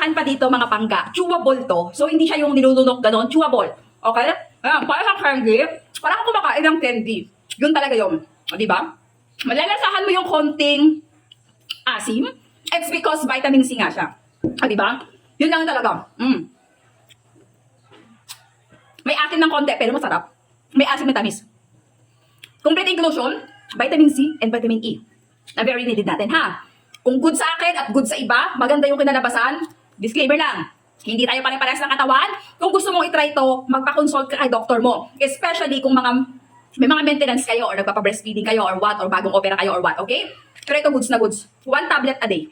saan pa dito mga pangga. Chewable to. So, hindi siya yung nilulunok ganon. Chewable. Okay? Ayan, para sa candy, parang kumakain ng candy. Yun talaga yun. O, diba? Malalasahan mo yung konting asim. It's because vitamin C nga siya. O, diba? Yun lang talaga. May asim ng konti, pero masarap. May asim na tamis. Complete inclusion, vitamin C and vitamin E. Na very needed natin, ha? Kung good sa akin at good sa iba, maganda yung kinalabasan, disclaimer lang. Hindi tayo pare-parehas ng katawan. Kung gusto mong itry ito, magpa-consult ka kay doktor mo. Especially kung may mga maintenance kayo or nagpapa-breastfeeding kayo or what, or bagong opera kayo or what, okay? Pero ito goods na goods. 1 tablet a day.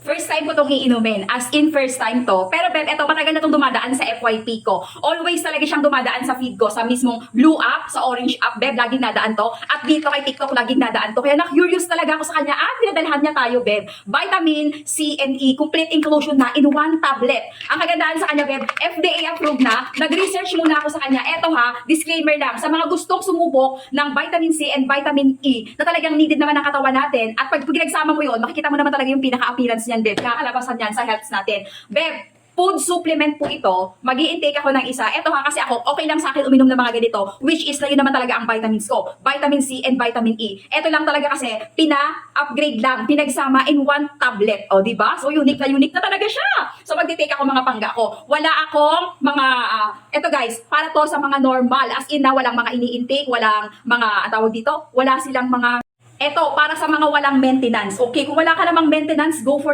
First time ko itong iinumin. As in, first time to. Pero Beb, ito, matagal na itong dumadaan sa FYP ko. Always talaga siyang dumadaan sa feed ko. Sa mismong blue app, sa orange app, Beb, laging nadaan to. At dito kay TikTok, laging nadaan to. Kaya na-curious talaga ako sa kanya. Pinadalhan niya tayo, Beb. Vitamin C and E, complete inclusion na in 1 tablet. Ang kagandahan sa kanya, Beb, FDA approved na. Nag-research muna ako sa kanya. Eto ha, disclaimer lang. Sa mga gustong sumubok ng vitamin C and vitamin E, na talagang needed naman ng katawan natin. At pag pinagsama mo yun, makikita mo naman talaga yung pinaka-appearance yan, Beb. Kakalabasan yan sa health natin. Beb, food supplement po ito. Mag-i-intake ako ng isa. Ito ha, kasi ako, okay lang sa akin uminom ng mga ganito, which is na yun naman talaga ang vitamins ko. Vitamin C and vitamin E. Ito lang talaga kasi, pina-upgrade lang, pinagsama in 1 tablet. O, diba? So, unique na talaga siya. So, mag-take ako mga pangga ko. Wala akong mga, ito guys, para to sa mga normal. As in na, walang mga ini-intake, walang mga, tawag dito, wala silang mga, ito, para sa mga walang maintenance. Okay, kung wala ka namang maintenance, go for